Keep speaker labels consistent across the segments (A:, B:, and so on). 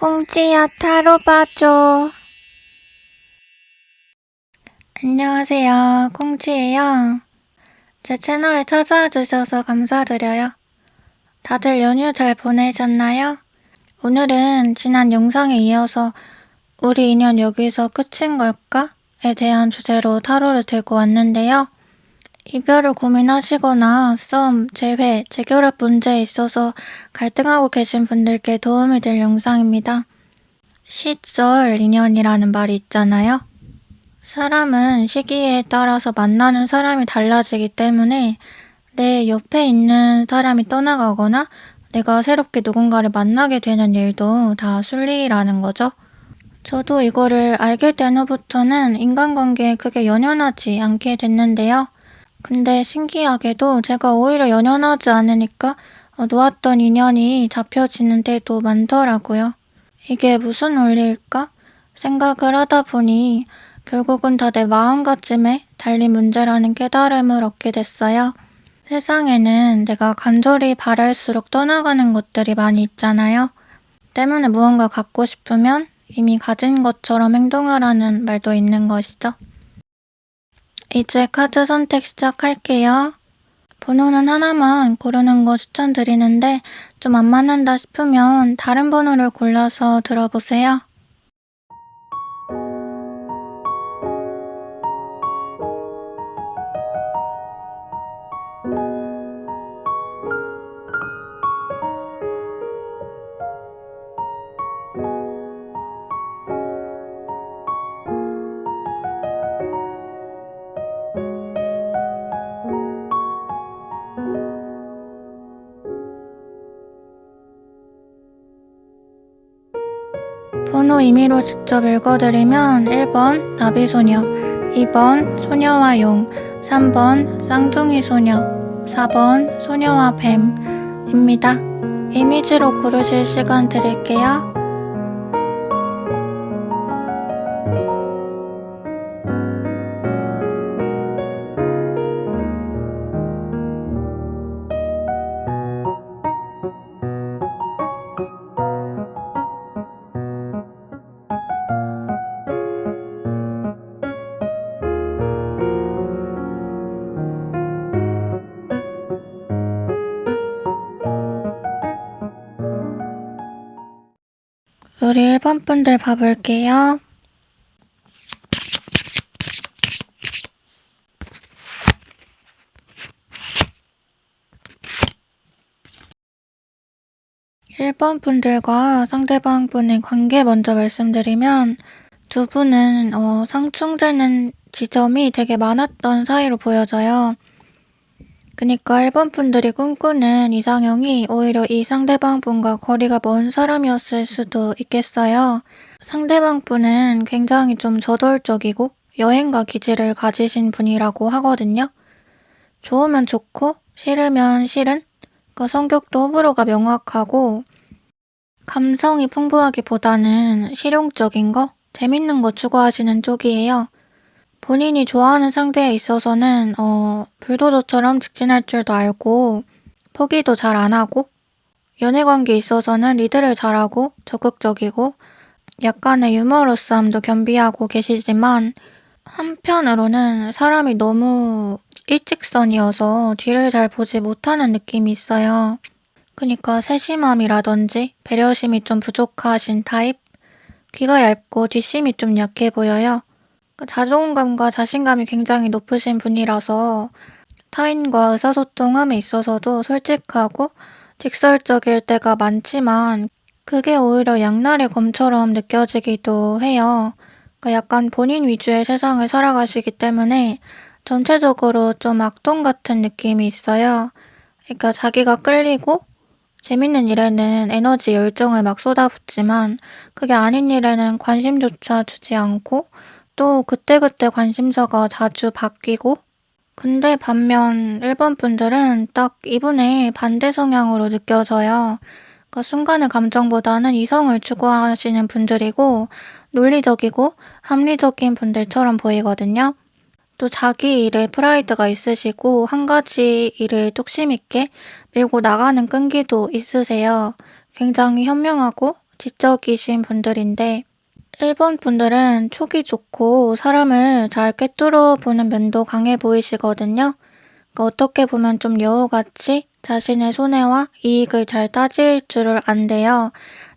A: 꽁지야 타로 봐줘. 안녕하세요. 꽁지예요. 제 채널에 찾아와 주셔서 감사드려요. 다들 연휴 잘 보내셨나요? 오늘은 지난 영상에 이어서 우리 인연 여기서 끝인 걸까? 에 대한 주제로 타로를 들고 왔는데요. 이별을 고민하시거나 썸, 재회, 재결합 문제에 있어서 갈등하고 계신 분들께 도움이 될 영상입니다. 시절 인연이라는 말이 있잖아요. 사람은 시기에 따라서 만나는 사람이 달라지기 때문에 내 옆에 있는 사람이 떠나가거나 내가 새롭게 누군가를 만나게 되는 일도 다 순리라는 거죠. 저도 이거를 알게 된 후부터는 인간관계에 크게 연연하지 않게 됐는데요. 근데 신기하게도 제가 오히려 연연하지 않으니까 놓았던 인연이 잡혀지는 때도 많더라고요. 이게 무슨 원리일까? 생각을 하다 보니 결국은 다 내 마음가짐에 달린 문제라는 깨달음을 얻게 됐어요. 세상에는 내가 간절히 바랄수록 떠나가는 것들이 많이 있잖아요. 때문에 무언가 갖고 싶으면 이미 가진 것처럼 행동하라는 말도 있는 것이죠. 이제 카드 선택 시작할게요. 번호는 하나만 고르는 거 추천드리는데 좀 안 맞는다 싶으면 다른 번호를 골라서 들어보세요. 번호 임의로 직접 읽어드리면 1번 나비소녀, 2번 소녀와 용, 3번 쌍둥이 소녀, 4번 소녀와 뱀입니다. 이미지로 고르실 시간 드릴게요. 우리 1번 분들 봐볼게요. 일 번 분들과 상대방 분의 관계 먼저 말씀드리면 두 분은 상충되는 지점이 되게 많았던 사이로 보여져요. 그니까 1번 분들이 꿈꾸는 이상형이 오히려 이 상대방 분과 거리가 먼 사람이었을 수도 있겠어요. 상대방 분은 굉장히 좀 저돌적이고 여행가 기질을 가지신 분이라고 하거든요. 좋으면 좋고 싫으면 싫은, 성격도 호불호가 명확하고 감성이 풍부하기보다는 실용적인 거, 재밌는 거 추구하시는 쪽이에요. 본인이 좋아하는 상대에 있어서는 불도저처럼 직진할 줄도 알고 포기도 잘 안 하고 연애관계에 있어서는 리드를 잘하고 적극적이고 약간의 유머러스함도 겸비하고 계시지만 한편으로는 사람이 너무 일직선이어서 뒤를 잘 보지 못하는 느낌이 있어요. 그러니까 세심함이라든지 배려심이 좀 부족하신 타입? 귀가 얇고 뒷심이 좀 약해 보여요. 자존감과 자신감이 굉장히 높으신 분이라서 타인과 의사소통함에 있어서도 솔직하고 직설적일 때가 많지만 그게 오히려 양날의 검처럼 느껴지기도 해요. 약간 본인 위주의 세상을 살아가시기 때문에 전체적으로 좀 악동 같은 느낌이 있어요. 그러니까 자기가 끌리고 재밌는 일에는 에너지, 열정을 막 쏟아붓지만 그게 아닌 일에는 관심조차 주지 않고 또 그때그때 관심사가 자주 바뀌고 근데 반면 1번 분들은 딱 이분의 반대 성향으로 느껴져요. 순간의 감정보다는 이성을 추구하시는 분들이고 논리적이고 합리적인 분들처럼 보이거든요. 또 자기 일에 프라이드가 있으시고 한 가지 일을 뚝심 있게 밀고 나가는 끈기도 있으세요. 굉장히 현명하고 지적이신 분들인데, 1번 분들은 촉이 좋고 사람을 잘 꿰뚫어 보는 면도 강해 보이시거든요. 그러니까 어떻게 보면 좀 여우같이 자신의 손해와 이익을 잘 따질 줄을 안대요.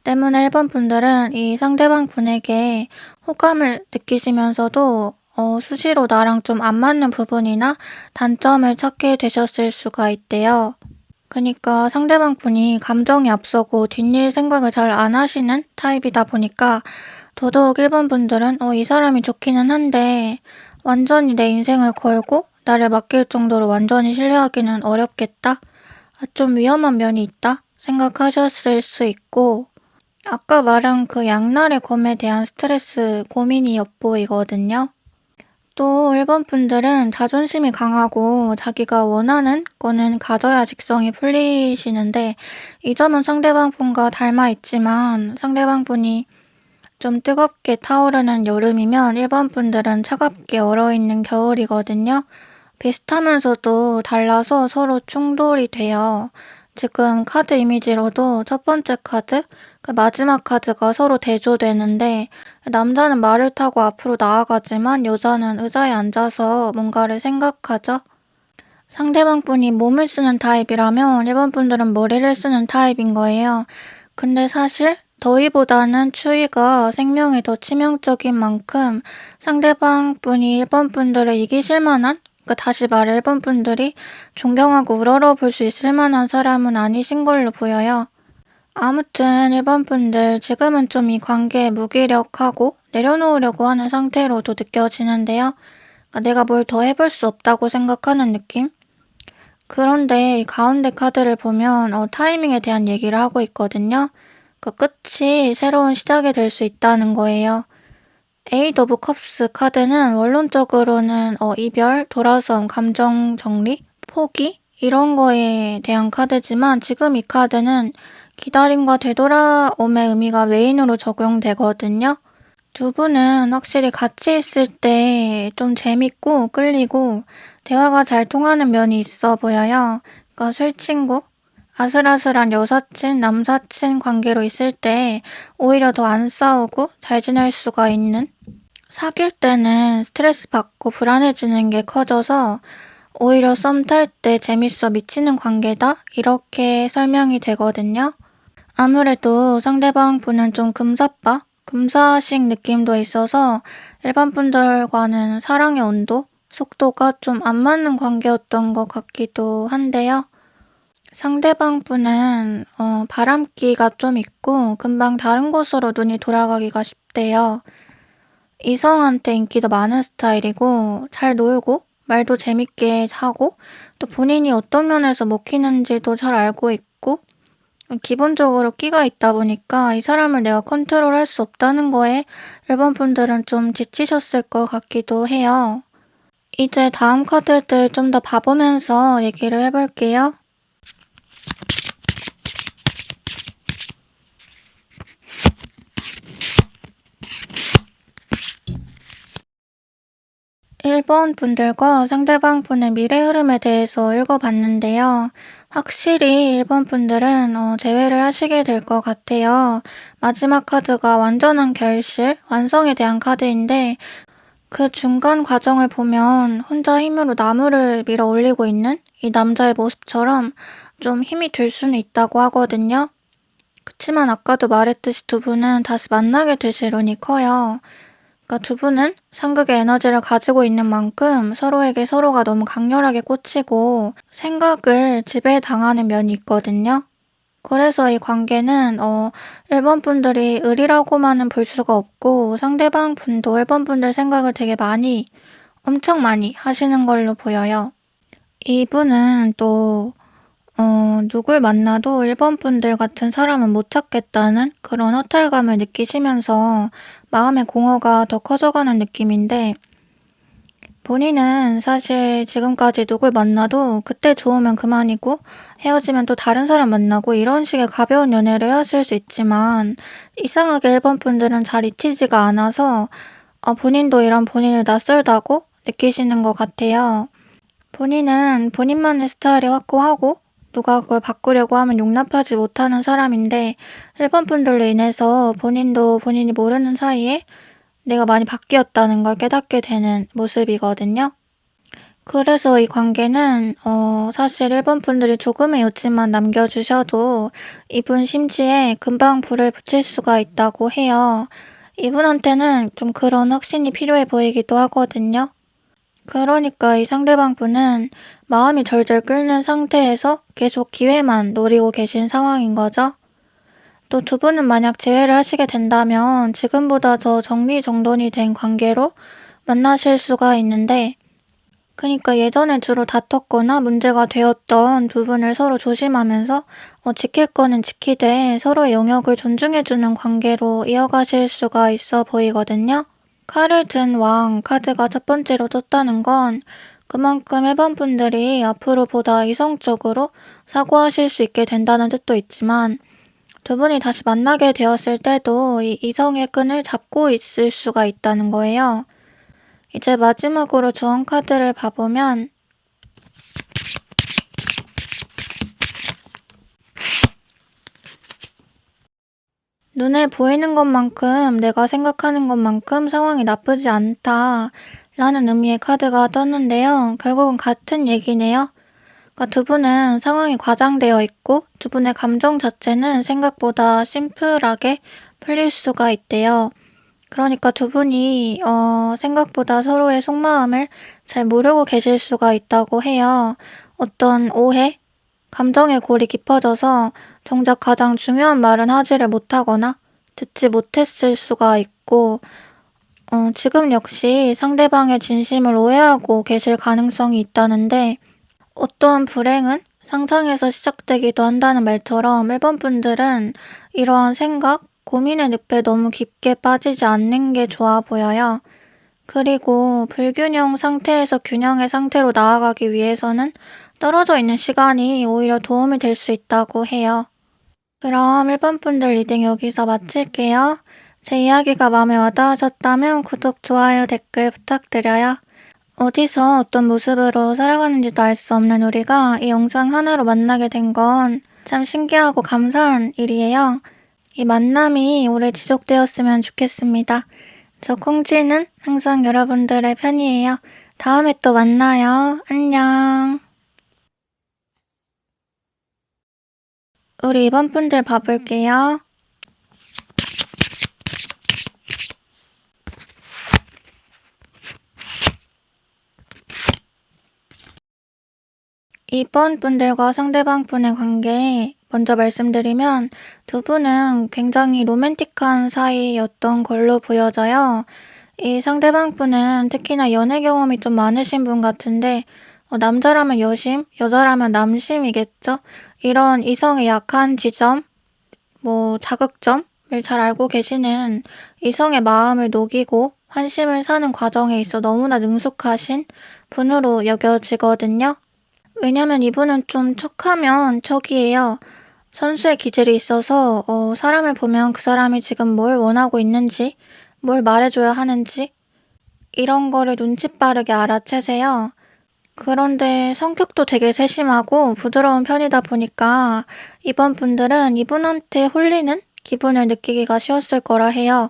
A: 때문에 1번 분들은 이 상대방 분에게 호감을 느끼시면서도 수시로 나랑 좀 안 맞는 부분이나 단점을 찾게 되셨을 수가 있대요. 그니까 상대방 분이 감정이 앞서고 뒷일 생각을 잘 안 하시는 타입이다 보니까 더더욱 1번 분들은 이 사람이 좋기는 한데 완전히 내 인생을 걸고 나를 맡길 정도로 완전히 신뢰하기는 어렵겠다. 좀 위험한 면이 있다 생각하셨을 수 있고, 아까 말한 그 양날의 검에 대한 스트레스 고민이 엿보이거든요. 또 1번 분들은 자존심이 강하고 자기가 원하는 거는 가져야 직성이 풀리시는데, 이 점은 상대방 분과 닮아 있지만 상대방 분이 좀 뜨겁게 타오르는 여름이면 1번 분들은 차갑게 얼어있는 겨울이거든요. 비슷하면서도 달라서 서로 충돌이 돼요. 지금 카드 이미지로도 첫 번째 카드, 그 마지막 카드가 서로 대조되는데, 남자는 말을 타고 앞으로 나아가지만 여자는 의자에 앉아서 뭔가를 생각하죠. 상대방 분이 몸을 쓰는 타입이라면 1번 분들은 머리를 쓰는 타입인 거예요. 근데 사실 더위보다는 추위가 생명에 더 치명적인 만큼 상대방 분이 1번 분들을 이기실 만한, 그러니까 다시 말해 1번 분들이 존경하고 우러러 볼 수 있을 만한 사람은 아니신 걸로 보여요. 아무튼 1번 분들 지금은 좀 이 관계에 무기력하고 내려놓으려고 하는 상태로도 느껴지는데요. 그러니까 내가 뭘 더 해볼 수 없다고 생각하는 느낌? 그런데 이 가운데 카드를 보면 타이밍에 대한 얘기를 하고 있거든요. 그 끝이 새로운 시작이 될 수 있다는 거예요. 에이드 오브 컵스 카드는 원론적으로는 이별, 돌아섬, 감정 정리, 포기 이런 거에 대한 카드지만, 지금 이 카드는 기다림과 되돌아옴의 의미가 메인으로 적용되거든요. 두 분은 확실히 같이 있을 때 좀 재밌고 끌리고 대화가 잘 통하는 면이 있어 보여요. 그러니까 술친구, 아슬아슬한 여사친, 남사친 관계로 있을 때 오히려 더 안 싸우고 잘 지낼 수가 있는, 사귈 때는 스트레스 받고 불안해지는 게 커져서 오히려 썸 탈 때 재밌어 미치는 관계다 이렇게 설명이 되거든요. 아무래도 상대방 분은 좀 금사빠, 금사식 느낌도 있어서 일반 분들과는 사랑의 온도, 속도가 좀 안 맞는 관계였던 것 같기도 한데요. 상대방 분은 바람기가 좀 있고 금방 다른 곳으로 눈이 돌아가기가 쉽대요. 이성한테 인기도 많은 스타일이고 잘 놀고 말도 재밌게 하고 또 본인이 어떤 면에서 먹히는지도 잘 알고 있고, 기본적으로 끼가 있다 보니까 이 사람을 내가 컨트롤할 수 없다는 거에 일본 분들은 좀 지치셨을 것 같기도 해요. 이제 다음 카드들 좀 더 봐보면서 얘기를 해볼게요. 1번 분들과 상대방 분의 미래 흐름에 대해서 읽어봤는데요. 확실히 1번 분들은 제외를 하시게 될 것 같아요. 마지막 카드가 완전한 결실, 완성에 대한 카드인데, 그 중간 과정을 보면 혼자 힘으로 나무를 밀어 올리고 있는 이 남자의 모습처럼 좀 힘이 들 수는 있다고 하거든요. 그치만 아까도 말했듯이 두 분은 다시 만나게 되실 운이 커요. 그러니까 두 분은 상극의 에너지를 가지고 있는 만큼 서로에게 서로가 너무 강렬하게 꽂히고 생각을 지배당하는 면이 있거든요. 그래서 이 관계는 1번 분들이 을이라고만은 볼 수가 없고 상대방 분도 1번 분들 생각을 되게 많이, 엄청 많이 하시는 걸로 보여요. 이분은 또 누굴 만나도 1번 분들 같은 사람은 못 찾겠다는 그런 허탈감을 느끼시면서 마음의 공허가 더 커져가는 느낌인데, 본인은 사실 지금까지 누굴 만나도 그때 좋으면 그만이고 헤어지면 또 다른 사람 만나고 이런 식의 가벼운 연애를 해왔을 수 있지만, 이상하게 1번 분들은 잘 잊히지가 않아서 본인도 이런 본인을 낯설다고 느끼시는 것 같아요. 본인은 본인만의 스타일이 확고하고 누가 그걸 바꾸려고 하면 용납하지 못하는 사람인데 1번 분들로 인해서 본인도 본인이 모르는 사이에 내가 많이 바뀌었다는 걸 깨닫게 되는 모습이거든요. 그래서 이 관계는 사실 1번 분들이 조금의 요점만 남겨주셔도 이분 심지에 금방 불을 붙일 수가 있다고 해요. 이분한테는 좀 그런 확신이 필요해 보이기도 하거든요. 그러니까 이 상대방 분은 마음이 절절 끓는 상태에서 계속 기회만 노리고 계신 상황인 거죠. 또 두 분은 만약 재회를 하시게 된다면 지금보다 더 정리정돈이 된 관계로 만나실 수가 있는데, 그러니까 예전에 주로 다퉜거나 문제가 되었던 부분을 서로 조심하면서 지킬 거는 지키되 서로의 영역을 존중해주는 관계로 이어가실 수가 있어 보이거든요. 칼을 든 왕 카드가 첫 번째로 떴다는 건 그만큼 일반 분들이 앞으로 보다 이성적으로 사고하실 수 있게 된다는 뜻도 있지만, 두 분이 다시 만나게 되었을 때도 이 이성의 끈을 잡고 있을 수가 있다는 거예요. 이제 마지막으로 조언 카드를 봐보면 눈에 보이는 것만큼 내가 생각하는 것만큼 상황이 나쁘지 않다 라는 의미의 카드가 떴는데요. 결국은 같은 얘기네요. 그러니까 두 분은 상황이 과장되어 있고 두 분의 감정 자체는 생각보다 심플하게 풀릴 수가 있대요. 그러니까 두 분이 생각보다 서로의 속마음을 잘 모르고 계실 수가 있다고 해요. 어떤 오해, 감정의 골이 깊어져서 정작 가장 중요한 말은 하지를 못하거나 듣지 못했을 수가 있고, 지금 역시 상대방의 진심을 오해하고 계실 가능성이 있다는데, 어떠한 불행은 상상에서 시작되기도 한다는 말처럼 1번 분들은 이러한 생각, 고민의 늪에 너무 깊게 빠지지 않는 게 좋아 보여요. 그리고 불균형 상태에서 균형의 상태로 나아가기 위해서는 떨어져 있는 시간이 오히려 도움이 될 수 있다고 해요. 그럼 1번 분들 리딩 여기서 마칠게요. 제 이야기가 마음에 와닿으셨다면 구독, 좋아요, 댓글 부탁드려요. 어디서 어떤 모습으로 살아가는지도 알 수 없는 우리가 이 영상 하나로 만나게 된 건 참 신기하고 감사한 일이에요. 이 만남이 오래 지속되었으면 좋겠습니다. 저 콩쥐는 항상 여러분들의 편이에요. 다음에 또 만나요. 안녕. 우리 이번 분들 봐볼게요. 2번 분들과 상대방 분의 관계 먼저 말씀드리면 두 분은 굉장히 로맨틱한 사이였던 걸로 보여져요. 이 상대방 분은 특히나 연애 경험이 좀 많으신 분 같은데 남자라면 여심, 여자라면 남심이겠죠? 이런 이성의 약한 지점, 자극점을 잘 알고 계시는, 이성의 마음을 녹이고 환심을 사는 과정에 있어 너무나 능숙하신 분으로 여겨지거든요. 왜냐면 이분은 좀 척하면 척이에요. 선수의 기질이 있어서 사람을 보면 그 사람이 지금 뭘 원하고 있는지, 뭘 말해줘야 하는지 이런 거를 눈치 빠르게 알아채세요. 그런데 성격도 되게 세심하고 부드러운 편이다 보니까 이번 분들은 이분한테 홀리는 기분을 느끼기가 쉬웠을 거라 해요.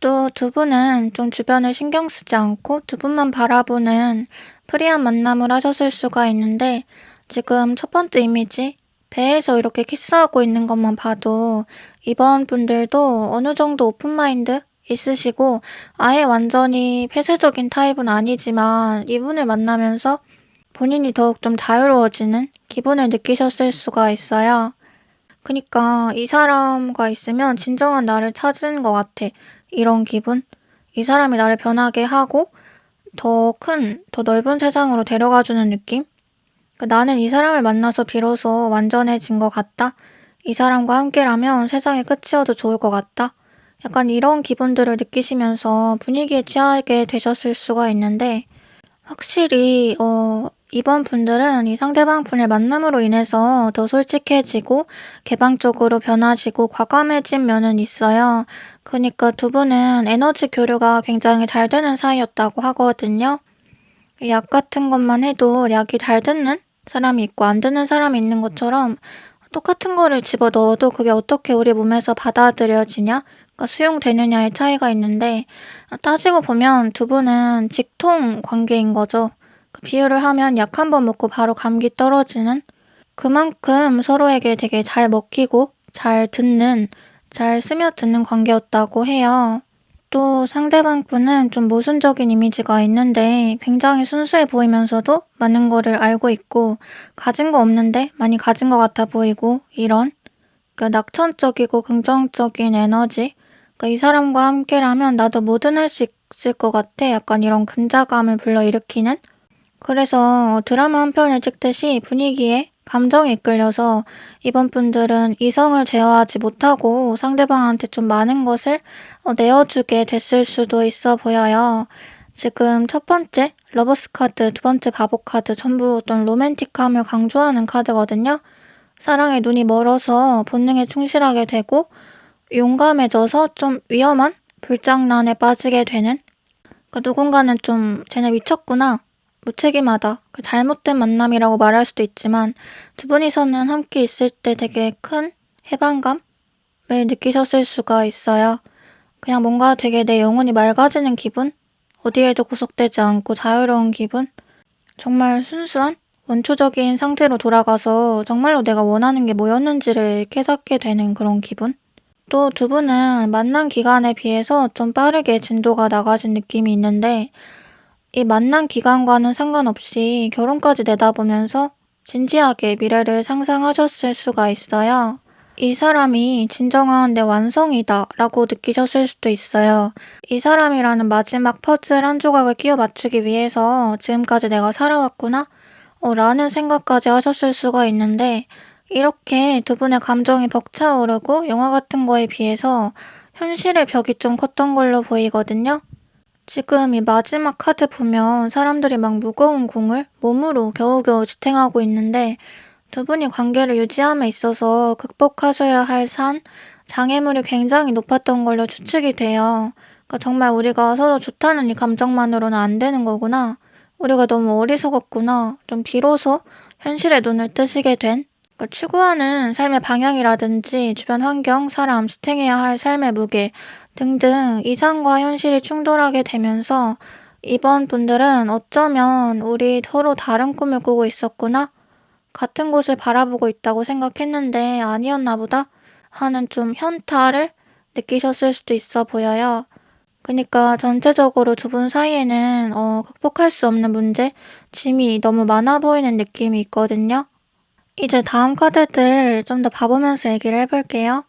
A: 또 두 분은 좀 주변을 신경 쓰지 않고 두 분만 바라보는 프리한 만남을 하셨을 수가 있는데, 지금 첫 번째 이미지, 배에서 이렇게 키스하고 있는 것만 봐도 이번 분들도 어느 정도 오픈마인드 있으시고 아예 완전히 폐쇄적인 타입은 아니지만 이분을 만나면서 본인이 더욱 좀 자유로워지는 기분을 느끼셨을 수가 있어요. 그니까 이 사람과 있으면 진정한 나를 찾은 것 같아. 이런 기분? 이 사람이 나를 변하게 하고 더 넓은 세상으로 데려가주는 느낌? 나는 이 사람을 만나서 비로소 완전해진 것 같다. 이 사람과 함께라면 세상의 끝이어도 좋을 것 같다. 약간 이런 기분들을 느끼시면서 분위기에 취하게 되셨을 수가 있는데, 확실히 이번 분들은 이 상대방 분의 만남으로 인해서 더 솔직해지고 개방적으로 변하시고 과감해진 면은 있어요. 그러니까 두 분은 에너지 교류가 굉장히 잘 되는 사이였다고 하거든요. 약 같은 것만 해도 약이 잘 듣는 사람이 있고 안 듣는 사람이 있는 것처럼 똑같은 거를 집어넣어도 그게 어떻게 우리 몸에서 받아들여지냐? 그러니까 수용되느냐의 차이가 있는데 따지고 보면 두 분은 직통 관계인 거죠. 그 비유를 하면 약 한 번 먹고 바로 감기 떨어지는 그만큼 서로에게 되게 잘 먹히고 잘 듣는, 잘 스며드는 관계였다고 해요. 또 상대방 분은 좀 모순적인 이미지가 있는데 굉장히 순수해 보이면서도 많은 거를 알고 있고 가진 거 없는데 많이 가진 것 같아 보이고 이런 그러니까 낙천적이고 긍정적인 에너지 그러니까 이 사람과 함께라면 나도 뭐든 할 수 있을 것 같아 약간 이런 근자감을 불러일으키는 그래서 드라마 한 편을 찍듯이 분위기에 감정이 이끌려서 이번 분들은 이성을 제어하지 못하고 상대방한테 좀 많은 것을 내어주게 됐을 수도 있어 보여요. 지금 첫 번째 러버스 카드, 두 번째 바보 카드 전부 어떤 로맨틱함을 강조하는 카드거든요. 사랑에 눈이 멀어서 본능에 충실하게 되고 용감해져서 좀 위험한 불장난에 빠지게 되는 그러니까 누군가는 좀 쟤네 미쳤구나 무책임하다, 그 잘못된 만남이라고 말할 수도 있지만 두 분이서는 함께 있을 때 되게 큰 해방감을 느끼셨을 수가 있어요. 그냥 뭔가 되게 내 영혼이 맑아지는 기분? 어디에도 구속되지 않고 자유로운 기분? 정말 순수한 원초적인 상태로 돌아가서 정말로 내가 원하는 게 뭐였는지를 깨닫게 되는 그런 기분? 또 두 분은 만난 기간에 비해서 좀 빠르게 진도가 나가진 느낌이 있는데 이 만난 기간과는 상관없이 결혼까지 내다보면서 진지하게 미래를 상상하셨을 수가 있어요. 이 사람이 진정한 내 완성이다 라고 느끼셨을 수도 있어요. 이 사람이라는 마지막 퍼즐 한 조각을 끼워 맞추기 위해서 지금까지 내가 살아왔구나? 라는 생각까지 하셨을 수가 있는데 이렇게 두 분의 감정이 벅차오르고 영화 같은 거에 비해서 현실의 벽이 좀 컸던 걸로 보이거든요. 지금 이 마지막 카드 보면 사람들이 막 무거운 공을 몸으로 겨우겨우 지탱하고 있는데 두 분이 관계를 유지함에 있어서 극복하셔야 할 산, 장애물이 굉장히 높았던 걸로 추측이 돼요. 그러니까 정말 우리가 서로 좋다는 이 감정만으로는 안 되는 거구나. 우리가 너무 어리석었구나. 좀 비로소 현실의 눈을 뜨시게 된 그러니까 추구하는 삶의 방향이라든지 주변 환경, 사람, 지탱해야 할 삶의 무게 등등 이상과 현실이 충돌하게 되면서 이번 분들은 어쩌면 우리 서로 다른 꿈을 꾸고 있었구나? 같은 곳을 바라보고 있다고 생각했는데 아니었나 보다? 하는 좀 현타를 느끼셨을 수도 있어 보여요. 그러니까 전체적으로 두 분 사이에는 극복할 수 없는 문제, 짐이 너무 많아 보이는 느낌이 있거든요. 이제 다음 카드들 좀 더 봐보면서 얘기를 해볼게요.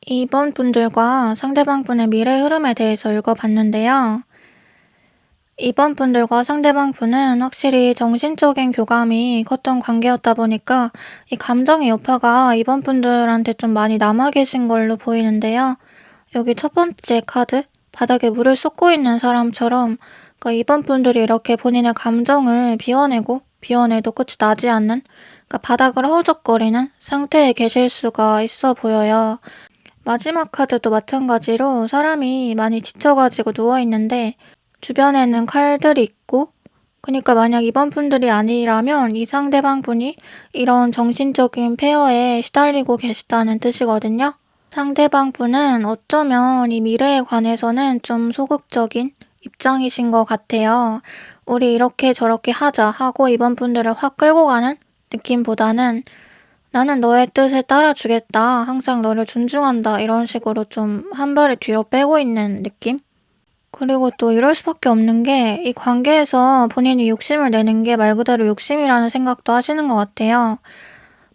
A: 이번 분들과 상대방 분의 미래 흐름에 대해서 읽어봤는데요. 이번 분들과 상대방 분은 확실히 정신적인 교감이 컸던 관계였다 보니까 이 감정의 여파가 이번 분들한테 좀 많이 남아 계신 걸로 보이는데요. 여기 첫 번째 카드, 바닥에 물을 쏟고 있는 사람처럼 그러니까 이번 분들이 이렇게 본인의 감정을 비워내도 끝이 나지 않는 그러니까 바닥을 허우적거리는 상태에 계실 수가 있어 보여요. 마지막 카드도 마찬가지로 사람이 많이 지쳐가지고 누워있는데 주변에는 칼들이 있고 그러니까 만약 이번 분들이 아니라면 이 상대방 분이 이런 정신적인 폐허에 시달리고 계시다는 뜻이거든요. 상대방 분은 어쩌면 이 미래에 관해서는 좀 소극적인 입장이신 것 같아요. 우리 이렇게 저렇게 하자 하고 이번 분들을 확 끌고 가는 느낌보다는 나는 너의 뜻에 따라주겠다. 항상 너를 존중한다. 이런 식으로 좀 한 발을 뒤로 빼고 있는 느낌? 그리고 또 이럴 수밖에 없는 게 이 관계에서 본인이 욕심을 내는 게 말 그대로 욕심이라는 생각도 하시는 것 같아요.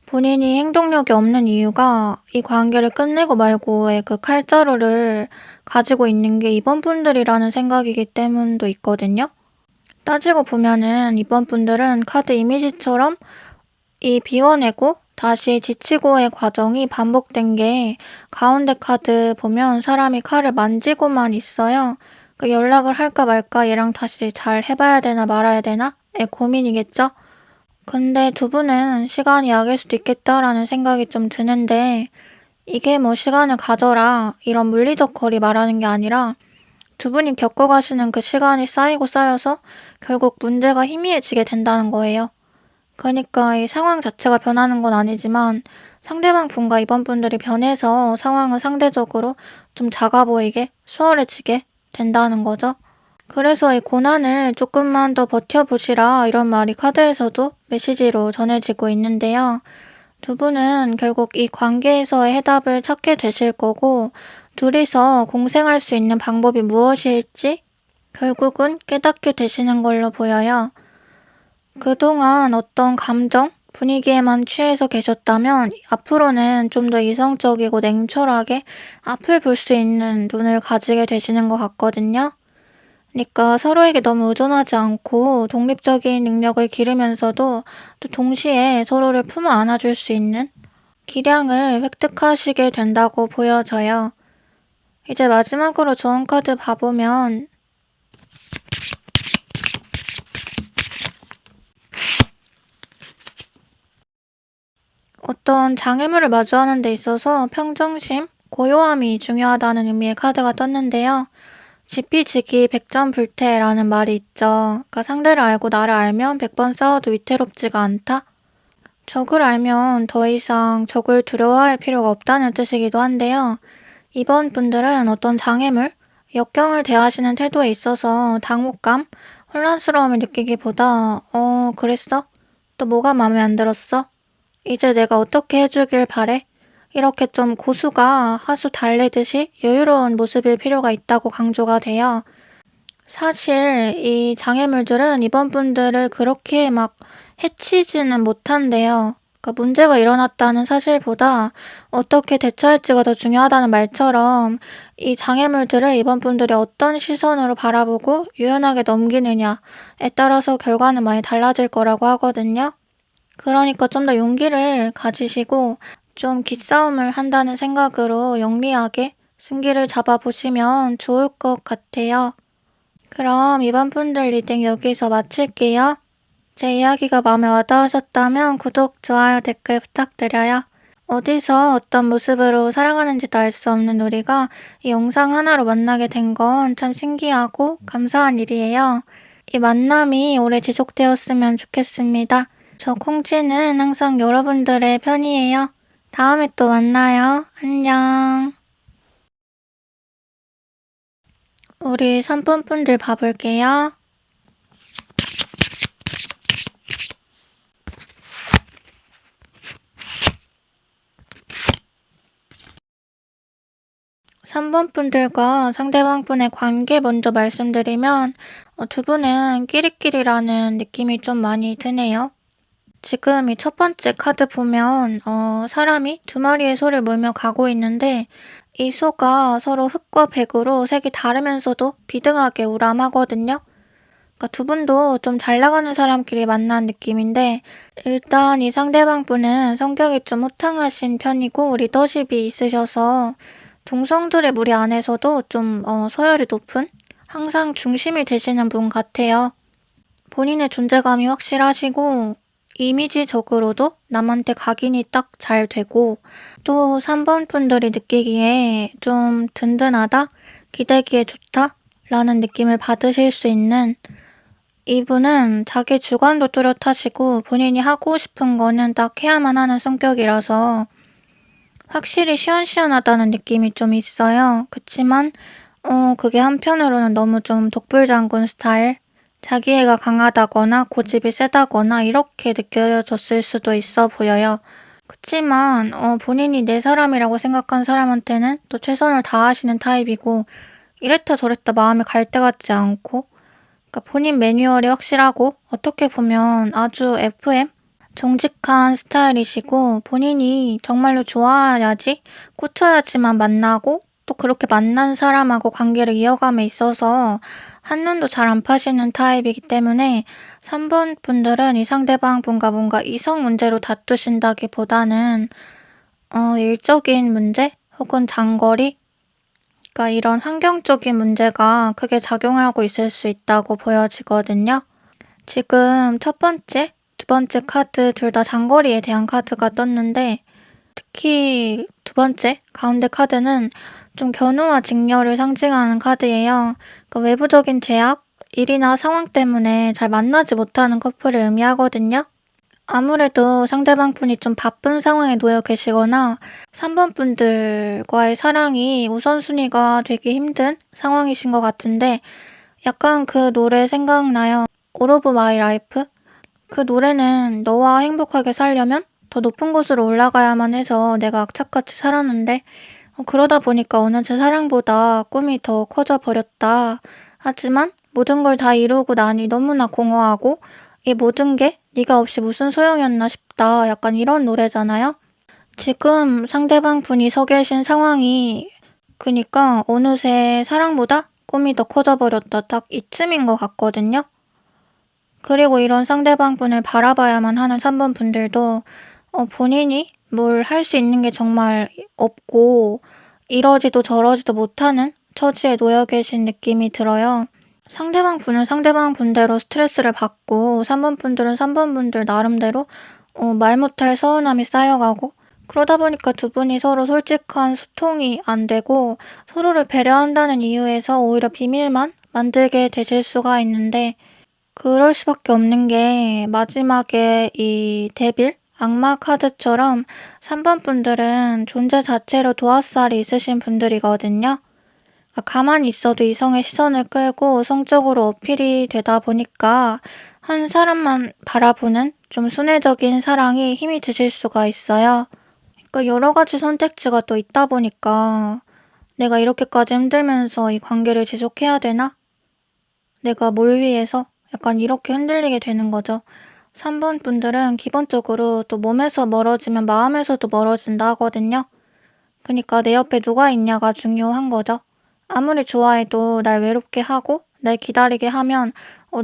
A: 본인이 행동력이 없는 이유가 이 관계를 끝내고 말고의 그 칼자루를 가지고 있는 게 이번 분들이라는 생각이기 때문도 있거든요. 따지고 보면은 이번 분들은 카드 이미지처럼 이 비워내고 다시 지치고의 과정이 반복된 게 가운데 카드 보면 사람이 칼을 만지고만 있어요. 그 연락을 할까 말까 얘랑 다시 잘 해봐야 되나 말아야 되나? 의 고민이겠죠? 근데 두 분은 시간이 약일 수도 있겠다라는 생각이 좀 드는데 이게 뭐 시간을 가져라 이런 물리적 거리 말하는 게 아니라 두 분이 겪어가시는 그 시간이 쌓이고 쌓여서 결국 문제가 희미해지게 된다는 거예요. 그러니까 이 상황 자체가 변하는 건 아니지만 상대방 분과 이번 분들이 변해서 상황은 상대적으로 좀 작아 보이게 수월해지게 된다는 거죠. 그래서 이 고난을 조금만 더 버텨보시라 이런 말이 카드에서도 메시지로 전해지고 있는데요. 두 분은 결국 이 관계에서의 해답을 찾게 되실 거고 둘이서 공생할 수 있는 방법이 무엇일지 결국은 깨닫게 되시는 걸로 보여요. 그동안 어떤 감정, 분위기에만 취해서 계셨다면 앞으로는 좀 더 이성적이고 냉철하게 앞을 볼 수 있는 눈을 가지게 되시는 것 같거든요. 그러니까 서로에게 너무 의존하지 않고 독립적인 능력을 기르면서도 또 동시에 서로를 품어 안아줄 수 있는 기량을 획득하시게 된다고 보여져요. 이제 마지막으로 좋은 카드 봐보면 어떤 장애물을 마주하는 데 있어서 평정심, 고요함이 중요하다는 의미의 카드가 떴는데요. 지피지기 백전불태라는 말이 있죠. 그러니까 상대를 알고 나를 알면 100번 싸워도 위태롭지가 않다. 적을 알면 더 이상 적을 두려워할 필요가 없다는 뜻이기도 한데요. 이번 분들은 어떤 장애물, 역경을 대하시는 태도에 있어서 당혹감, 혼란스러움을 느끼기보다 그랬어? 또 뭐가 마음에 안 들었어? 이제 내가 어떻게 해주길 바래? 이렇게 좀 고수가 하수 달래듯이 여유로운 모습일 필요가 있다고 강조가 돼요. 사실 이 장애물들은 이번 분들을 그렇게 막 해치지는 못한대요. 그러니까 문제가 일어났다는 사실보다 어떻게 대처할지가 더 중요하다는 말처럼 이 장애물들을 이번 분들이 어떤 시선으로 바라보고 유연하게 넘기느냐에 따라서 결과는 많이 달라질 거라고 하거든요. 그러니까 좀 더 용기를 가지시고 좀 기싸움을 한다는 생각으로 영리하게 승기를 잡아보시면 좋을 것 같아요. 그럼 이번 분들 리딩 여기서 마칠게요. 제 이야기가 마음에 와닿으셨다면 구독, 좋아요, 댓글 부탁드려요. 어디서 어떤 모습으로 살아가는지도 알 수 없는 우리가 이 영상 하나로 만나게 된 건 참 신기하고 감사한 일이에요. 이 만남이 오래 지속되었으면 좋겠습니다. 저 콩쥐는 항상 여러분들의 편이에요. 다음에 또 만나요. 안녕. 우리 3번 분들 봐볼게요. 삼 번 분들과 상대방 분의 관계 먼저 말씀드리면 두 분은 끼리끼리라는 느낌이 좀 많이 드네요. 지금 이 첫 번째 카드 보면 사람이 두 마리의 소를 몰며 가고 있는데 이 소가 서로 흑과 백으로 색이 다르면서도 비등하게 우람하거든요. 그러니까 두 분도 좀 잘 나가는 사람끼리 만난 느낌인데 일단 이 상대방 분은 성격이 좀 호탕하신 편이고 리더십이 있으셔서 동성들의 무리 안에서도 좀 서열이 높은 항상 중심이 되시는 분 같아요. 본인의 존재감이 확실하시고 이미지적으로도 남한테 각인이 딱 잘 되고 또 3번 분들이 느끼기에 좀 든든하다, 기대기에 좋다 라는 느낌을 받으실 수 있는 이분은 자기 주관도 뚜렷하시고 본인이 하고 싶은 거는 딱 해야만 하는 성격이라서 확실히 시원시원하다는 느낌이 좀 있어요. 그치만 그게 한편으로는 너무 좀 독불장군 스타일, 자기애가 강하다거나 고집이 세다거나 이렇게 느껴졌을 수도 있어 보여요. 그치만 본인이 내 사람이라고 생각한 사람한테는 또 최선을 다하시는 타입이고 이랬다 저랬다 마음에 갈 때 같지 않고 그러니까 본인 매뉴얼이 확실하고 어떻게 보면 아주 FM? 정직한 스타일이시고 본인이 정말로 좋아야지, 꽂혀야지만 만나고 또 그렇게 만난 사람하고 관계를 이어감에 있어서 한눈도 잘 안 파시는 타입이기 때문에 3번 분들은 이 상대방 분과 뭔가 이성 문제로 다투신다기보다는 일적인 문제 혹은 장거리 그러니까 이런 환경적인 문제가 크게 작용하고 있을 수 있다고 보여지거든요. 지금 첫 번째, 두 번째 카드 둘 다 장거리에 대한 카드가 떴는데 특히 두 번째 가운데 카드는 좀 견우와 직녀를 상징하는 카드예요. 외부적인 제약, 일이나 상황 때문에 잘 만나지 못하는 커플을 의미하거든요. 아무래도 상대방 분이 좀 바쁜 상황에 놓여 계시거나 3번 분들과의 사랑이 우선순위가 되기 힘든 상황이신 것 같은데 약간 그 노래 생각나요. All of My Life? 그 노래는 너와 행복하게 살려면 더 높은 곳으로 올라가야만 해서 내가 악착같이 살았는데 그러다 보니까 어느새 사랑보다 꿈이 더 커져 버렸다. 하지만 모든 걸 다 이루고 나니 너무나 공허하고 이 모든 게 네가 없이 무슨 소용이었나 싶다. 약간 이런 노래잖아요. 지금 상대방 분이 서 계신 상황이 그니까 어느새 사랑보다 꿈이 더 커져 버렸다. 딱 이쯤인 것 같거든요. 그리고 이런 상대방 분을 바라봐야만 하는 3번 분들도 본인이 뭘 할 수 있는 게 정말 없고 이러지도 저러지도 못하는 처지에 놓여 계신 느낌이 들어요. 상대방 분은 상대방 분대로 스트레스를 받고 3번 분들은 3번 분들 나름대로 말 못할 서운함이 쌓여가고 그러다 보니까 두 분이 서로 솔직한 소통이 안 되고 서로를 배려한다는 이유에서 오히려 비밀만 만들게 되실 수가 있는데 그럴 수밖에 없는 게 마지막에 이 데빌, 악마 카드처럼 3번 분들은 존재 자체로 도화살이 있으신 분들이거든요. 가만히 있어도 이성의 시선을 끌고 성적으로 어필이 되다 보니까 한 사람만 바라보는 좀 순애적인 사랑이 힘이 드실 수가 있어요. 여러 가지 선택지가 또 있다 보니까 내가 이렇게까지 힘들면서 이 관계를 지속해야 되나? 내가 뭘 위해서? 약간 이렇게 흔들리게 되는 거죠. 3번 분들은 기본적으로 또 몸에서 멀어지면 마음에서도 멀어진다 하거든요. 그러니까 내 옆에 누가 있냐가 중요한 거죠. 아무리 좋아해도 날 외롭게 하고 날 기다리게 하면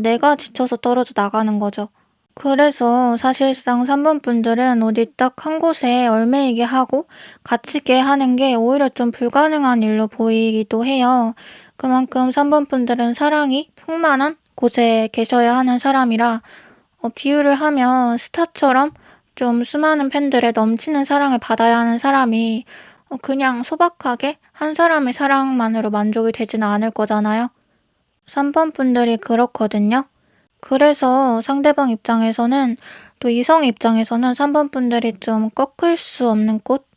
A: 내가 지쳐서 떨어져 나가는 거죠. 그래서 사실상 3번 분들은 어디 딱 한 곳에 얽매이게 하고 갇히게 하는 게 오히려 좀 불가능한 일로 보이기도 해요. 그만큼 3번 분들은 사랑이 풍만한 곳에 계셔야 하는 사람이라 비유를 하면 스타처럼 좀 수많은 팬들의 넘치는 사랑을 받아야 하는 사람이 그냥 소박하게 한 사람의 사랑만으로 만족이 되지는 않을 거잖아요. 3번 분들이 그렇거든요. 그래서 상대방 입장에서는 또 이성 입장에서는 3번 분들이 좀 꺾을 수 없는 꽃,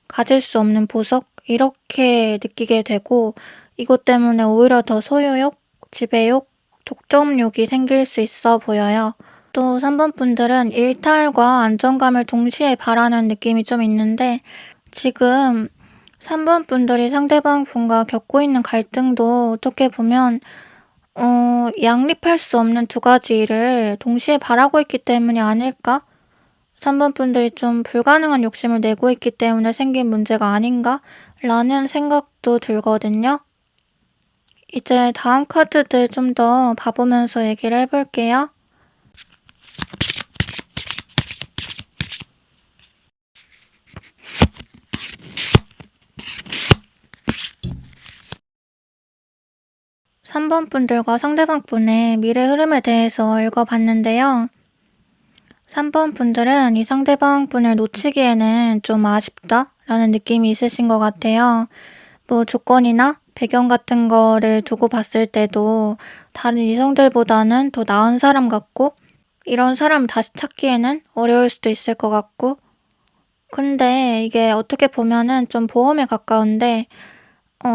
A: 가질 수 없는 보석 이렇게 느끼게 되고 이것 때문에 오히려 더 소유욕, 지배욕, 독점욕이 생길 수 있어 보여요. 또 3번 분들은 일탈과 안정감을 동시에 바라는 느낌이 좀 있는데 지금 3번 분들이 상대방 분과 겪고 있는 갈등도 어떻게 보면 양립할 수 없는 두 가지 일을 동시에 바라고 있기 때문이 아닐까? 3번 분들이 좀 불가능한 욕심을 내고 있기 때문에 생긴 문제가 아닌가? 라는 생각도 들거든요. 이제 다음 카드들 좀 더 봐보면서 얘기를 해볼게요. 삼 번 분들과 상대방 분의 미래 흐름에 대해서 읽어봤는데요. 3번 분들은 이 상대방 분을 놓치기에는 좀 아쉽다 라는 느낌이 있으신 것 같아요. 조건이나 배경 같은 거를 두고 봤을 때도 다른 이성들보다는 더 나은 사람 같고 이런 사람 다시 찾기에는 어려울 수도 있을 것 같고 근데 이게 어떻게 보면은 좀 보험에 가까운데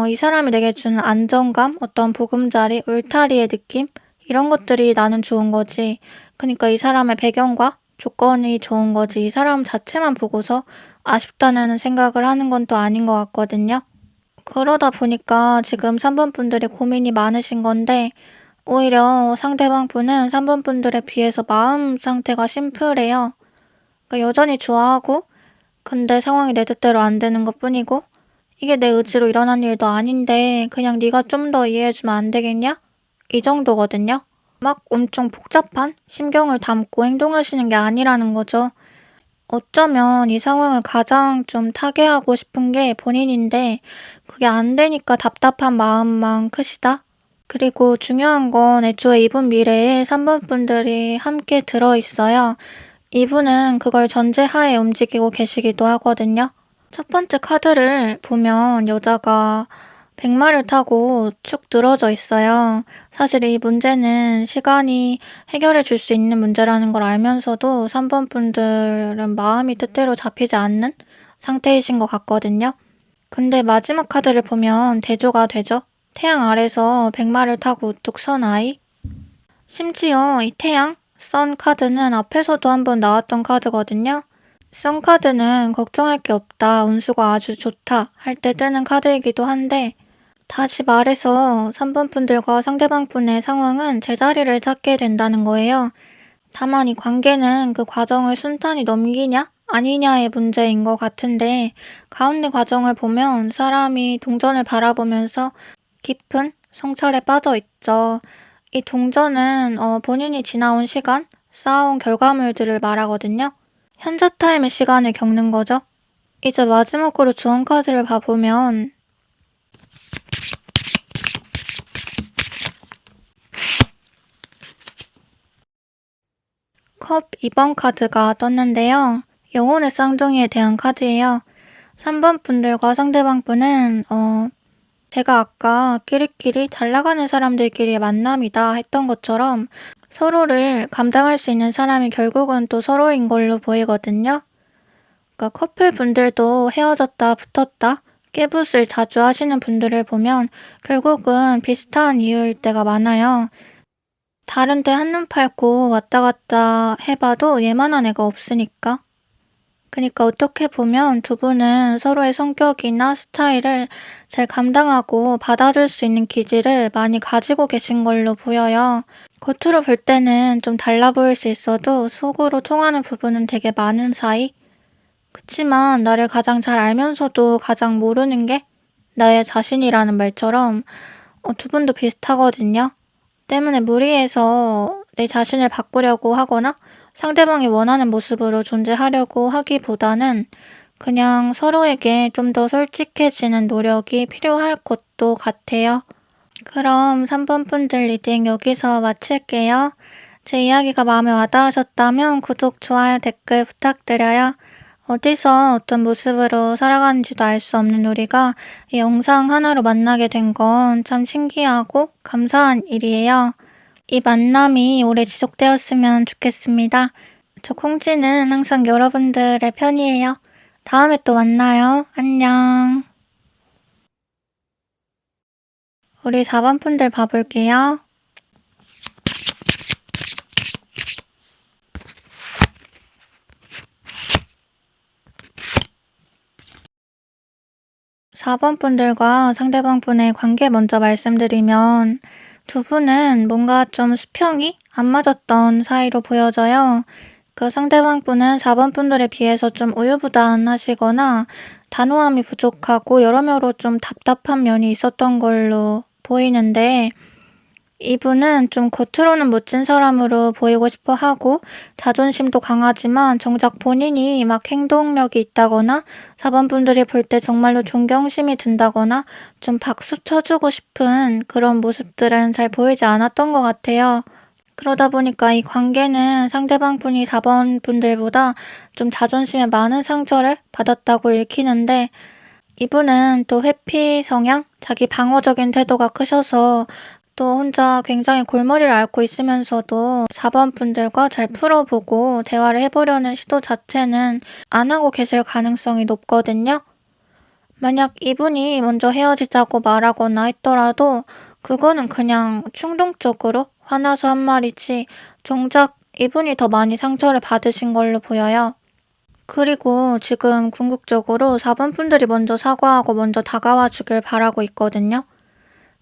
A: 이 사람이 내게 주는 안정감, 어떤 보금자리, 울타리의 느낌 이런 것들이 나는 좋은 거지. 그러니까 이 사람의 배경과 조건이 좋은 거지. 이 사람 자체만 보고서 아쉽다는 생각을 하는 건 또 아닌 것 같거든요. 그러다 보니까 지금 3번 분들이 고민이 많으신 건데 오히려 상대방 분은 3번 분들에 비해서 마음 상태가 심플해요. 그러니까 여전히 좋아하고 근데 상황이 내 뜻대로 안 되는 것뿐이고 이게 내 의지로 일어난 일도 아닌데 그냥 네가 좀 더 이해해주면 안 되겠냐? 이 정도거든요. 막 엄청 복잡한 심경을 담고 행동하시는 게 아니라는 거죠. 어쩌면 이 상황을 가장 좀 타개하고 싶은 게 본인인데 그게 안 되니까 답답한 마음만 크시다? 그리고 중요한 건 애초에 이분 미래에 3번 분들이 함께 들어있어요. 이분은 그걸 전제하에 움직이고 계시기도 하거든요. 첫 번째 카드를 보면 여자가 백마를 타고 축 늘어져 있어요. 사실 이 문제는 시간이 해결해 줄 수 있는 문제라는 걸 알면서도 3번 분들은 마음이 뜻대로 잡히지 않는 상태이신 것 같거든요. 근데 마지막 카드를 보면 대조가 되죠. 태양 아래서 백마를 타고 우뚝 선 아이. 심지어 이 태양, 선 카드는 앞에서도 한번 나왔던 카드거든요. 선 카드는 걱정할 게 없다, 운수가 아주 좋다 할 때 뜨는 카드이기도 한데 다시 말해서 3번 분들과 상대방 분의 상황은 제자리를 찾게 된다는 거예요. 다만 이 관계는 그 과정을 순탄히 넘기냐 아니냐의 문제인 것 같은데 가운데 과정을 보면 사람이 동전을 바라보면서 깊은 성찰에 빠져 있죠. 이 동전은 본인이 지나온 시간, 쌓아온 결과물들을 말하거든요. 현자 타임의 시간을 겪는 거죠. 이제 마지막으로 주원 카드를 봐보면 컵 2번 카드가 떴는데요. 영혼의 쌍둥이에 대한 카드예요. 3번 분들과 상대방 분은 제가 아까 끼리끼리 잘 나가는 사람들끼리의 만남이다 했던 것처럼 서로를 감당할 수 있는 사람이 결국은 또 서로인 걸로 보이거든요. 그러니까 커플 분들도 헤어졌다 붙었다 깨붓을 자주 하시는 분들을 보면 결국은 비슷한 이유일 때가 많아요. 다른 데 한눈 팔고 왔다 갔다 해봐도 얘만한 애가 없으니까. 그러니까 어떻게 보면 두 분은 서로의 성격이나 스타일을 잘 감당하고 받아줄 수 있는 기질을 많이 가지고 계신 걸로 보여요. 겉으로 볼 때는 좀 달라 보일 수 있어도 속으로 통하는 부분은 되게 많은 사이? 그치만 나를 가장 잘 알면서도 가장 모르는 게 나의 자신이라는 말처럼 두 분도 비슷하거든요. 때문에 무리해서 내 자신을 바꾸려고 하거나 상대방이 원하는 모습으로 존재하려고 하기보다는 그냥 서로에게 좀 더 솔직해지는 노력이 필요할 것도 같아요. 그럼 3번 분들 리딩 여기서 마칠게요. 제 이야기가 마음에 와닿으셨다면 구독, 좋아요, 댓글 부탁드려요. 어디서 어떤 모습으로 살아가는지도 알 수 없는 우리가 이 영상 하나로 만나게 된 건 참 신기하고 감사한 일이에요. 이 만남이 오래 지속되었으면 좋겠습니다. 저 콩쥐는 항상 여러분들의 편이에요. 다음에 또 만나요. 안녕. 우리 4번 분들 봐볼게요. 사 번 분들과 상대방 분의 관계 먼저 말씀드리면 두 분은 뭔가 좀 수평이 안 맞았던 사이로 보여져요. 그 상대방 분은 4번 분들에 비해서 좀 우유부단하시거나 단호함이 부족하고 여러모로 좀 답답한 면이 있었던 걸로 보이는데 이분은 좀 겉으로는 멋진 사람으로 보이고 싶어 하고 자존심도 강하지만 정작 본인이 막 행동력이 있다거나 4번 분들이 볼 때 정말로 존경심이 든다거나 좀 박수 쳐주고 싶은 그런 모습들은 잘 보이지 않았던 것 같아요. 그러다 보니까 이 관계는 상대방 분이 4번 분들보다 좀 자존심에 많은 상처를 받았다고 읽히는데 이분은 또 회피 성향, 자기 방어적인 태도가 크셔서 또 혼자 굉장히 골머리를 앓고 있으면서도 4번 분들과 잘 풀어보고 대화를 해보려는 시도 자체는 안 하고 계실 가능성이 높거든요. 만약 이분이 먼저 헤어지자고 말하거나 했더라도 그거는 그냥 충동적으로 화나서 한 말이지 정작 이분이 더 많이 상처를 받으신 걸로 보여요. 그리고 지금 궁극적으로 4번 분들이 먼저 사과하고 먼저 다가와 주길 바라고 있거든요.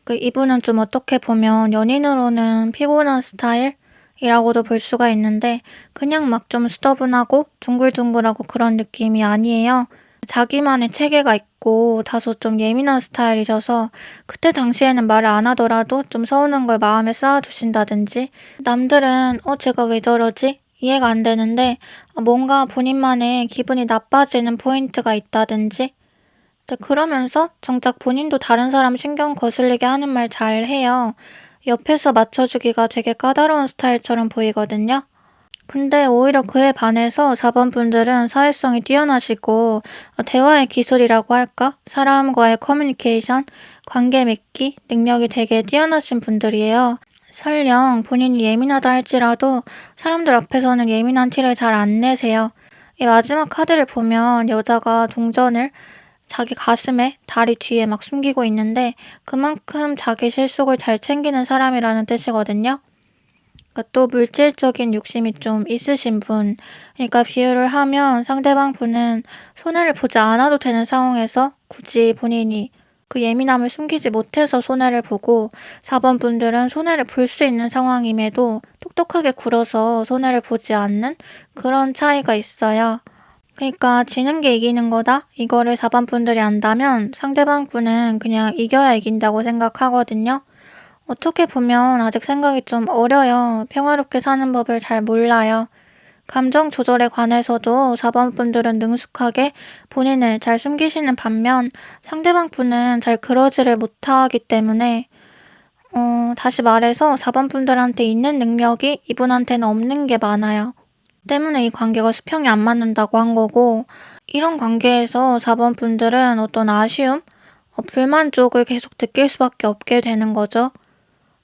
A: 이분은 좀 어떻게 보면 연인으로는 피곤한 스타일이라고도 볼 수가 있는데 그냥 막 좀 수더분하고 둥글둥글하고 그런 느낌이 아니에요. 자기만의 체계가 있고 다소 좀 예민한 스타일이셔서 그때 당시에는 말을 안 하더라도 좀 서운한 걸 마음에 쌓아두신다든지 남들은 제가 왜 저러지? 이해가 안 되는데 뭔가 본인만의 기분이 나빠지는 포인트가 있다든지 그러면서 정작 본인도 다른 사람 신경 거슬리게 하는 말 잘 해요. 옆에서 맞춰주기가 되게 까다로운 스타일처럼 보이거든요. 근데 오히려 그에 반해서 4번 분들은 사회성이 뛰어나시고 대화의 기술이라고 할까? 사람과의 커뮤니케이션, 관계 맺기 능력이 되게 뛰어나신 분들이에요. 설령 본인이 예민하다 할지라도 사람들 앞에서는 예민한 티를 잘 안 내세요. 이 마지막 카드를 보면 여자가 동전을 자기 가슴에 다리 뒤에 막 숨기고 있는데 그만큼 자기 실속을 잘 챙기는 사람이라는 뜻이거든요. 그러니까 또 물질적인 욕심이 좀 있으신 분. 그러니까 비유를 하면 상대방 분은 손해를 보지 않아도 되는 상황에서 굳이 본인이 그 예민함을 숨기지 못해서 손해를 보고 4번 분들은 손해를 볼 수 있는 상황임에도 똑똑하게 굴어서 손해를 보지 않는 그런 차이가 있어요. 그러니까 지는 게 이기는 거다? 이거를 4번 분들이 안다면 상대방 분은 그냥 이겨야 이긴다고 생각하거든요. 어떻게 보면 아직 생각이 좀 어려요. 평화롭게 사는 법을 잘 몰라요. 감정 조절에 관해서도 4번 분들은 능숙하게 본인을 잘 숨기시는 반면 상대방 분은 잘 그러지를 못하기 때문에 다시 말해서 4번 분들한테 있는 능력이 이분한테는 없는 게 많아요. 때문에 이 관계가 수평이 안 맞는다고 한 거고 이런 관계에서 4번 분들은 어떤 아쉬움, 불만 쪽을 계속 느낄 수밖에 없게 되는 거죠.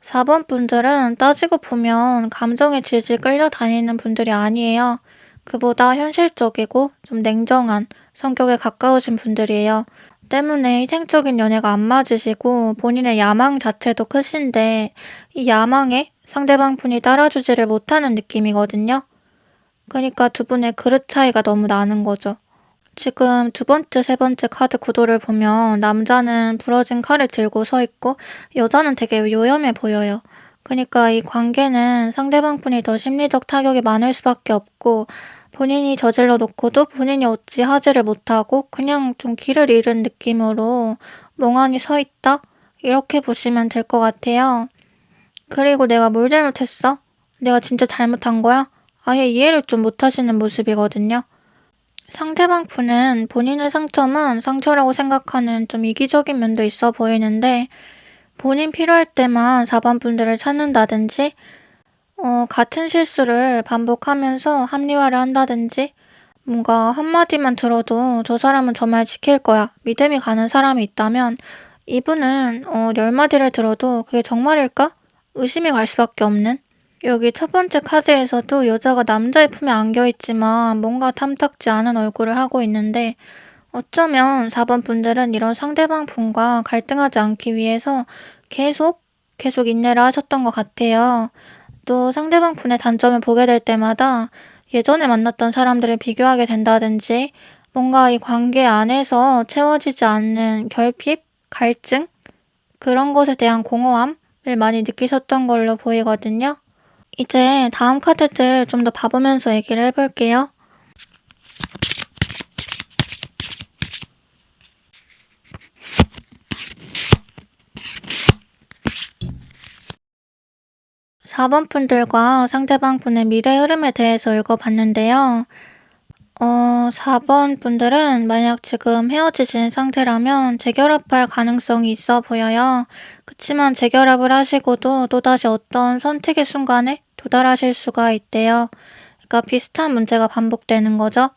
A: 4번 분들은 따지고 보면 감정에 질질 끌려다니는 분들이 아니에요. 그보다 현실적이고 좀 냉정한 성격에 가까우신 분들이에요. 때문에 희생적인 연애가 안 맞으시고 본인의 야망 자체도 크신데 이 야망에 상대방 분이 따라주지를 못하는 느낌이거든요. 그러니까 두 분의 그릇 차이가 너무 나는 거죠. 지금 두 번째, 세 번째 카드 구도를 보면 남자는 부러진 칼을 들고 서 있고 여자는 되게 요염해 보여요. 그러니까 이 관계는 상대방 분이 더 심리적 타격이 많을 수밖에 없고 본인이 저질러 놓고도 본인이 어찌 하지를 못하고 그냥 좀 길을 잃은 느낌으로 멍하니 서 있다? 이렇게 보시면 될 것 같아요. 그리고 내가 뭘 잘못했어? 내가 진짜 잘못한 거야? 아예 이해를 좀 못하시는 모습이거든요. 상대방 분은 본인의 상처만 상처라고 생각하는 좀 이기적인 면도 있어 보이는데 본인 필요할 때만 4번 분들을 찾는다든지 같은 실수를 반복하면서 합리화를 한다든지 뭔가 한마디만 들어도 저 사람은 저 말 지킬 거야 믿음이 가는 사람이 있다면 이분은 10마디를 들어도 그게 정말일까? 의심이 갈 수밖에 없는 여기 첫 번째 카드에서도 여자가 남자의 품에 안겨있지만 뭔가 탐탁지 않은 얼굴을 하고 있는데 어쩌면 4번 분들은 이런 상대방 분과 갈등하지 않기 위해서 계속 인내를 하셨던 것 같아요. 또 상대방 분의 단점을 보게 될 때마다 예전에 만났던 사람들을 비교하게 된다든지 뭔가 이 관계 안에서 채워지지 않는 결핍, 갈증 그런 것에 대한 공허함을 많이 느끼셨던 걸로 보이거든요. 이제 다음 카드들 좀 더 봐보면서 얘기를 해볼게요. 4번 분들과 상대방 분의 미래 흐름에 대해서 읽어봤는데요. 4번 분들은 만약 지금 헤어지신 상태라면 재결합할 가능성이 있어 보여요. 그치만 재결합을 하시고도 또다시 어떤 선택의 순간에 도달하실 수가 있대요. 그러니까 비슷한 문제가 반복되는 거죠.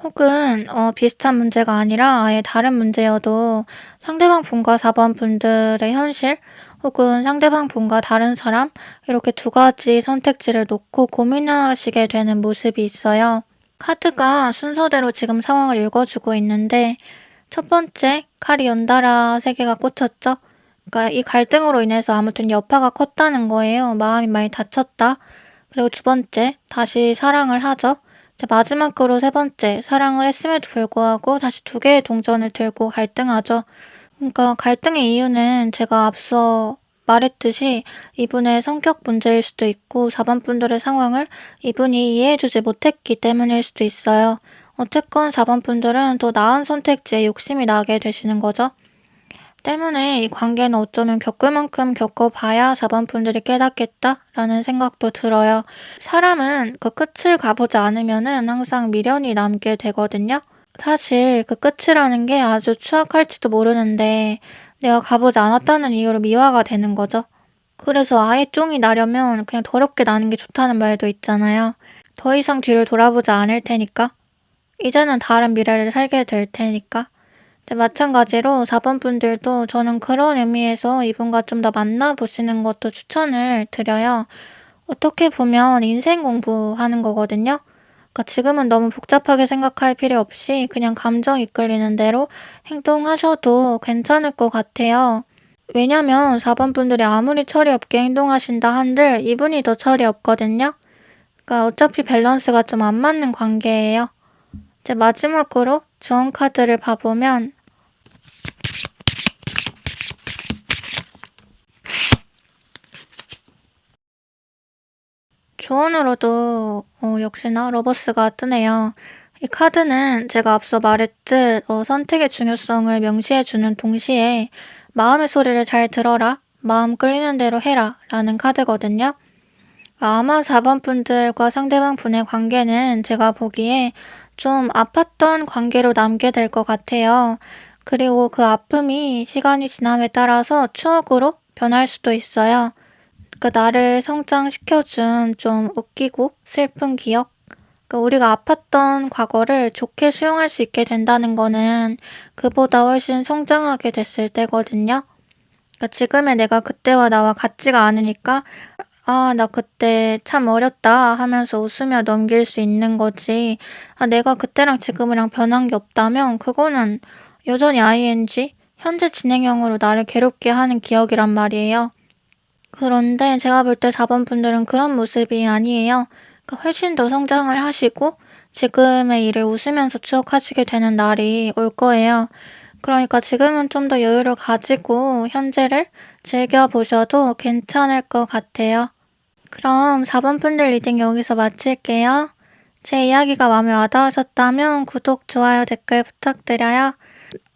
A: 혹은 비슷한 문제가 아니라 아예 다른 문제여도 상대방 분과 4번 분들의 현실 혹은 상대방 분과 다른 사람 이렇게 두 가지 선택지를 놓고 고민하시게 되는 모습이 있어요. 카드가 순서대로 지금 상황을 읽어주고 있는데 첫 번째 칼이 연달아 세 개가 꽂혔죠. 그러니까 이 갈등으로 인해서 아무튼 여파가 컸다는 거예요. 마음이 많이 다쳤다. 그리고 두 번째 다시 사랑을 하죠. 이제 마지막으로 세 번째 사랑을 했음에도 불구하고 다시 두 개의 동전을 들고 갈등하죠. 그러니까 갈등의 이유는 제가 앞서 말했듯이 이분의 성격 문제일 수도 있고 4번 분들의 상황을 이분이 이해해주지 못했기 때문일 수도 있어요. 어쨌건 4번 분들은 더 나은 선택지에 욕심이 나게 되시는 거죠. 때문에 이 관계는 어쩌면 겪을 만큼 겪어봐야 4번 분들이 깨닫겠다라는 생각도 들어요. 사람은 그 끝을 가보지 않으면은 항상 미련이 남게 되거든요. 사실 그 끝이라는 게 아주 추악할지도 모르는데 내가 가보지 않았다는 이유로 미화가 되는 거죠. 그래서 아예 쫑이 나려면 그냥 더럽게 나는 게 좋다는 말도 있잖아요. 더 이상 뒤를 돌아보지 않을 테니까. 이제는 다른 미래를 살게 될 테니까. 이제 마찬가지로 4번 분들도 저는 그런 의미에서 이분과 좀 더 만나보시는 것도 추천을 드려요. 어떻게 보면 인생 공부하는 거거든요. 그러니까 지금은 너무 복잡하게 생각할 필요 없이 그냥 감정 이끌리는 대로 행동하셔도 괜찮을 것 같아요. 왜냐면 4번 분들이 아무리 철이 없게 행동하신다 한들 이분이 더 철이 없거든요. 그러니까 어차피 밸런스가 좀 안 맞는 관계예요. 이제 마지막으로 주원 카드를 봐보면 조언으로도 역시나 러버스가 뜨네요. 이 카드는 제가 앞서 말했듯 선택의 중요성을 명시해주는 동시에 마음의 소리를 잘 들어라, 마음 끌리는 대로 해라 라는 카드거든요. 아마 4번 분들과 상대방 분의 관계는 제가 보기에 좀 아팠던 관계로 남게 될 것 같아요. 그리고 그 아픔이 시간이 지남에 따라서 추억으로 변할 수도 있어요. 나를 성장시켜준 좀 웃기고 슬픈 기억? 우리가 아팠던 과거를 좋게 수용할 수 있게 된다는 거는 그보다 훨씬 성장하게 됐을 때거든요. 지금의 내가 그때와 나와 같지가 않으니까 아, 나 그때 참 어렸다 하면서 웃으며 넘길 수 있는 거지. 아, 내가 그때랑 지금이랑 변한 게 없다면 그거는 여전히 ing, 현재 진행형으로 나를 괴롭게 하는 기억이란 말이에요. 그런데 제가 볼 때 4번 분들은 그런 모습이 아니에요. 훨씬 더 성장을 하시고 지금의 일을 웃으면서 추억하시게 되는 날이 올 거예요. 그러니까 지금은 좀 더 여유를 가지고 현재를 즐겨보셔도 괜찮을 것 같아요. 그럼 4번 분들 리딩 여기서 마칠게요. 제 이야기가 마음에 와닿으셨다면 구독, 좋아요, 댓글 부탁드려요.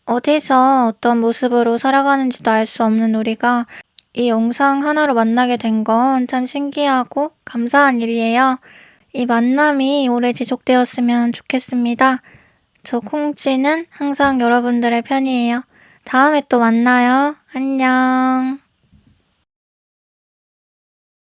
A: 어디서 어떤 모습으로 살아가는지도 알 수 없는 우리가 이 영상 하나로 만나게 된 건 참 신기하고 감사한 일이에요. 이 만남이 오래 지속되었으면 좋겠습니다. 저 콩쥐는 항상 여러분들의 편이에요. 다음에 또 만나요. 안녕.